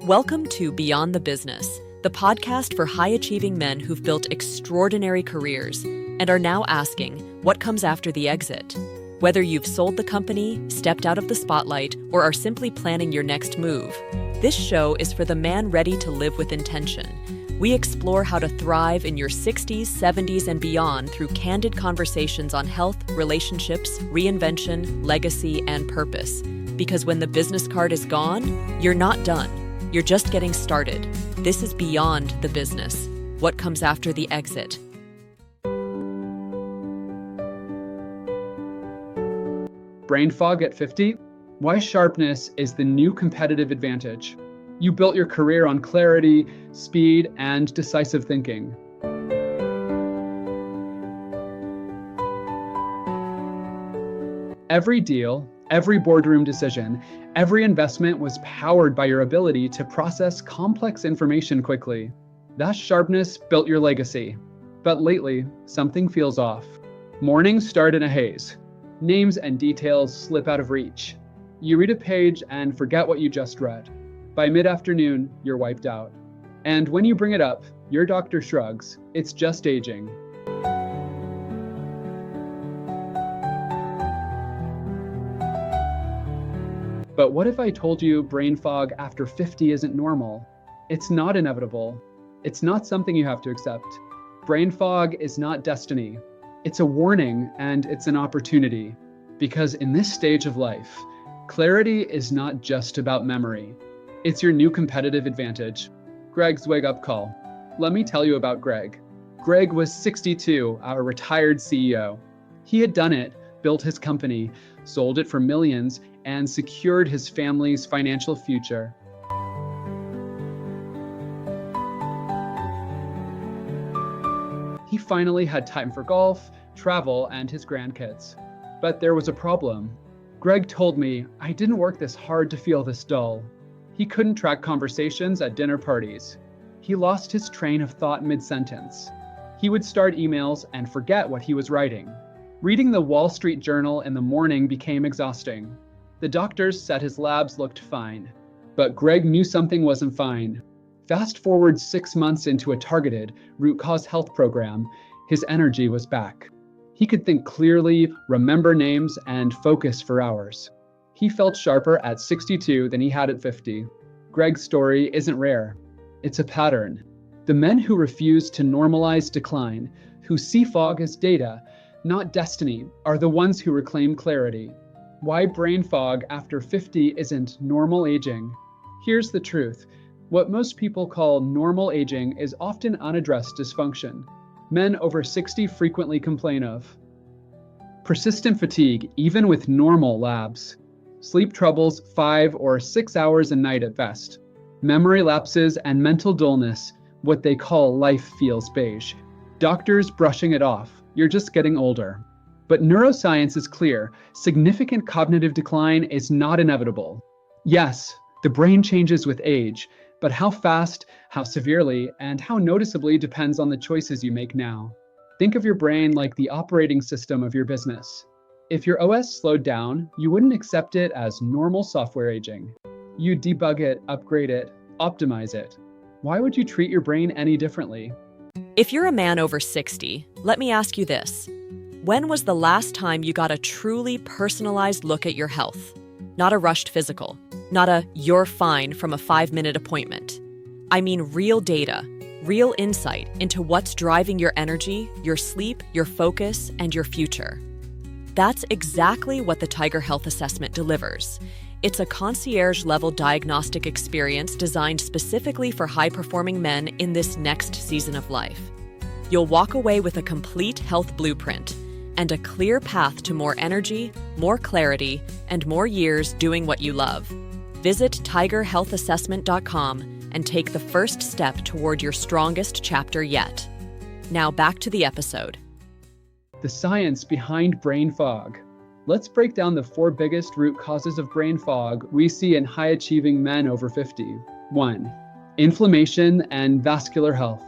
Welcome to Beyond the Business, the podcast for high-achieving men who've built extraordinary careers and are now asking, what comes after the exit? Whether you've sold the company, stepped out of the spotlight, or are simply planning your next move, this show is for the man ready to live with intention. We explore how to thrive in your 60s, 70s, and beyond through candid conversations on health, relationships, reinvention, legacy, and purpose. Because when the business card is gone, you're not done. You're just getting started. This is Beyond the Business. What comes after the exit? Brain fog at 50? Why sharpness is the new competitive advantage. You built your career on clarity, speed, and decisive thinking. Every deal, every boardroom decision, every investment was powered by your ability to process complex information quickly. That sharpness built your legacy. But lately, something feels off. Mornings start in a haze. Names and details slip out of reach. You read a page and forget what you just read. By mid-afternoon, you're wiped out. And when you bring it up, your doctor shrugs. It's just aging. But what if I told you brain fog after 50 isn't normal? It's not inevitable. It's not something you have to accept. Brain fog is not destiny. It's a warning and it's an opportunity. Because in this stage of life, clarity is not just about memory. It's your new competitive advantage. Greg's wake-up call. Let me tell you about Greg. Greg was 62, our retired CEO. He had done it, built his company, sold it for millions, and secured his family's financial future. He finally had time for golf, travel, and his grandkids. But there was a problem. Greg told me, I didn't work this hard to feel this dull. He couldn't track conversations at dinner parties. He lost his train of thought mid-sentence. He would start emails and forget what he was writing. Reading the Wall Street Journal in the morning became exhausting. The doctors said his labs looked fine. But Greg knew something wasn't fine. Fast forward 6 months into a targeted root cause health program, his energy was back. He could think clearly, remember names, and focus for hours. He felt sharper at 62 than he had at 50. Greg's story isn't rare. It's a pattern. The men who refuse to normalize decline, who see fog as data, not destiny, are the ones who reclaim clarity. Why brain fog after 50 isn't normal aging? Here's the truth. What most people call normal aging is often unaddressed dysfunction. Men over 60 frequently complain of persistent fatigue, even with normal labs. Sleep troubles 5 or 6 hours a night at best. Memory lapses and mental dullness, what they call life feels beige. Doctors brushing it off. You're just getting older. But neuroscience is clear. Significant cognitive decline is not inevitable. Yes, the brain changes with age, but how fast, how severely, and how noticeably depends on the choices you make now. Think of your brain like the operating system of your business. If your OS slowed down, you wouldn't accept it as normal software aging. You'd debug it, upgrade it, optimize it. Why would you treat your brain any differently? If you're a man over 60, let me ask you this. When was the last time you got a truly personalized look at your health? Not a rushed physical, not a "you're fine" from a 5-minute appointment. I mean real data, real insight into what's driving your energy, your sleep, your focus, and your future. That's exactly what the Tiger Health Assessment delivers. It's a concierge-level diagnostic experience designed specifically for high-performing men in this next season of life. You'll walk away with a complete health blueprint and a clear path to more energy, more clarity, and more years doing what you love. Visit tigerhealthassessment.com and take the first step toward your strongest chapter yet. Now back to the episode. The science behind brain fog. Let's break down the 4 biggest root causes of brain fog we see in high-achieving men over 50. 1. Inflammation and vascular health.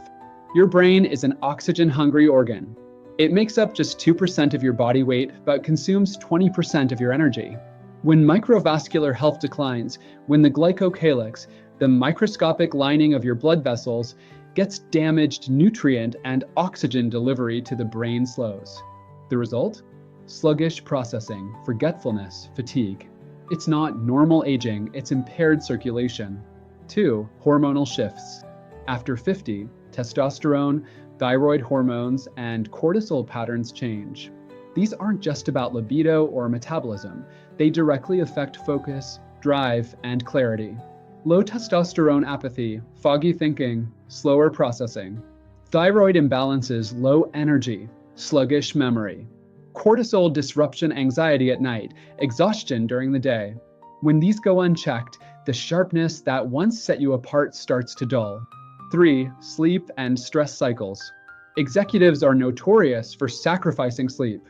Your brain is an oxygen-hungry organ. It makes up just 2% of your body weight, but consumes 20% of your energy. When microvascular health declines, when the glycocalyx, The microscopic lining of your blood vessels gets damaged, nutrient and oxygen delivery to the brain slows. The result? Sluggish processing, forgetfulness, fatigue. It's not normal aging, it's impaired circulation. 2. Hormonal shifts. After 50, testosterone, thyroid hormones, and cortisol patterns change. These aren't just about libido or metabolism. They directly affect focus, drive, and clarity. Low testosterone apathy, foggy thinking, slower processing. Thyroid imbalances, low energy, sluggish memory. Cortisol disruption, anxiety at night, exhaustion during the day. When these go unchecked, the sharpness that once set you apart starts to dull. 3. Sleep and stress cycles. Executives are notorious for sacrificing sleep.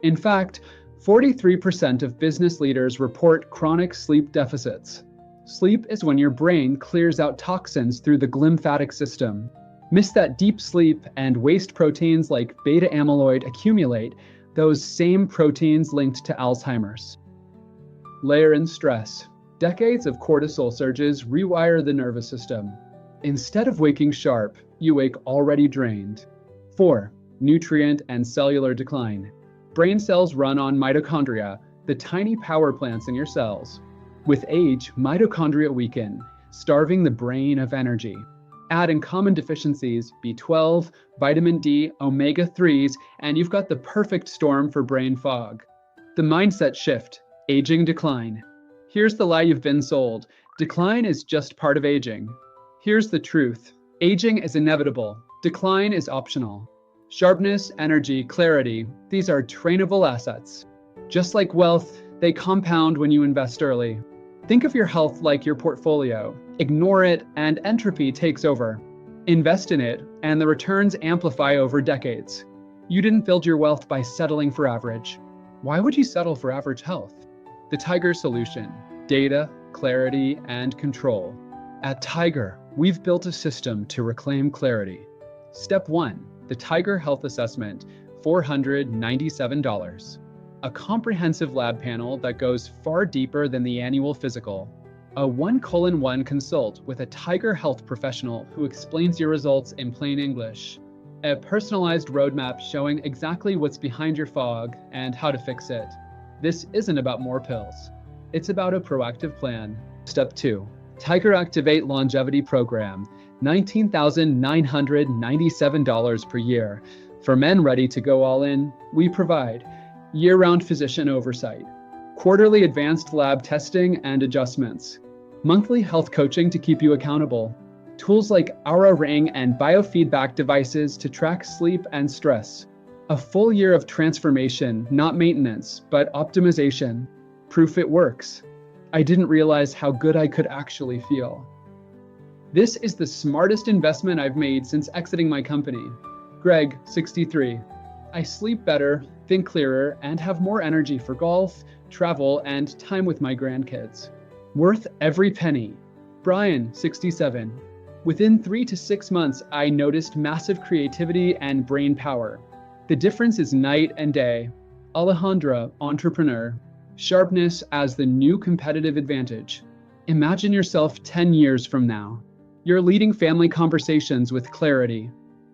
In fact, 43% of business leaders report chronic sleep deficits. Sleep is when your brain clears out toxins through the glymphatic system. Miss that deep sleep and waste proteins like beta amyloid accumulate, those same proteins linked to Alzheimer's. Layer in stress. Decades of cortisol surges rewire the nervous system. Instead of waking sharp, you wake already drained. 4. Nutrient and cellular decline. Brain cells run on mitochondria, the tiny power plants in your cells. With age, mitochondria weaken, starving the brain of energy. Add in common deficiencies, B12, vitamin D, omega-3s, and you've got the perfect storm for brain fog. The mindset shift, aging decline. Here's the lie you've been sold. Decline is just part of aging. Here's the truth. Aging is inevitable. Decline is optional. Sharpness, energy, clarity, these are trainable assets. Just like wealth, they compound when you invest early. Think of your health like your portfolio. Ignore it, and entropy takes over. Invest in it, and the returns amplify over decades. You didn't build your wealth by settling for average. Why would you settle for average health? The Tiger solution: data, clarity, and control. At Tiger, we've built a system to reclaim clarity. Step 1, the Tiger Health Assessment, $497. A comprehensive lab panel that goes far deeper than the annual physical. A 1:1 consult with a Tiger Health professional who explains your results in plain English. A personalized roadmap showing exactly what's behind your fog and how to fix it. This isn't about more pills. It's about a proactive plan. Step 2, Tiger Activate Longevity Program, $19,997 per year. For men ready to go all in, we provide year-round physician oversight, quarterly advanced lab testing and adjustments, monthly health coaching to keep you accountable, tools like Aura Ring and biofeedback devices to track sleep and stress, a full year of transformation, not maintenance, but optimization, proof it works. I didn't realize how good I could actually feel. This is the smartest investment I've made since exiting my company. Greg, 63. I sleep better, think clearer, and have more energy for golf, travel, and time with my grandkids. Worth every penny. Brian, 67. Within 3 to 6 months, I noticed massive creativity and brain power. The difference is night and day. Alejandra, entrepreneur. Sharpness as the new competitive advantage. Imagine yourself 10 years from now. You're leading family conversations with clarity.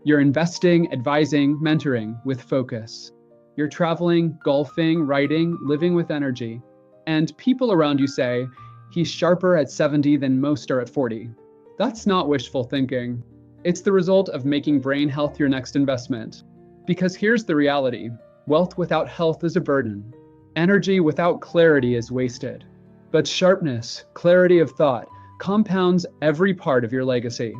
You're investing, advising, mentoring with focus. You're traveling, golfing, writing, living with energy. And people around you say, he's sharper at 70 than most are at 40. That's not wishful thinking. It's the result of making brain health your next investment. Because here's the reality. Wealth without health is a burden. Energy without clarity is wasted. But sharpness, clarity of thought, compounds every part of your legacy.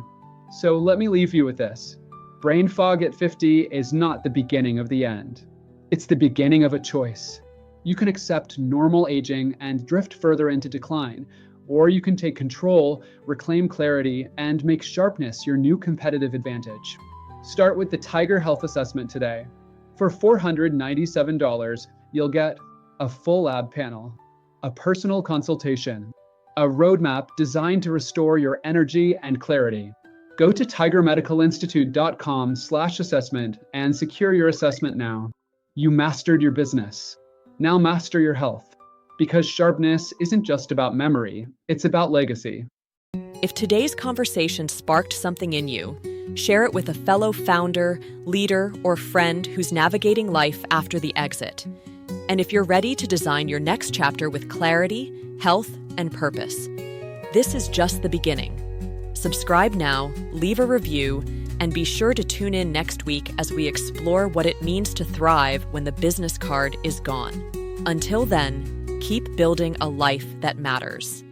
So let me leave you with this. Brain fog at 50 is not the beginning of the end. It's the beginning of a choice. You can accept normal aging and drift further into decline, or you can take control, reclaim clarity, and make sharpness your new competitive advantage. Start with the Tiger Health Assessment today. For $497, you'll get a full lab panel, a personal consultation, a roadmap designed to restore your energy and clarity. Go to tigermedicalinstitute.com/assessment and secure your assessment now. You mastered your business. Now master your health. Because sharpness isn't just about memory, it's about legacy. If today's conversation sparked something in you, share it with a fellow founder, leader, or friend who's navigating life after the exit. And if you're ready to design your next chapter with clarity, health, and purpose, this is just the beginning. Subscribe now, leave a review, and be sure to tune in next week as we explore what it means to thrive when the business card is gone. Until then, keep building a life that matters.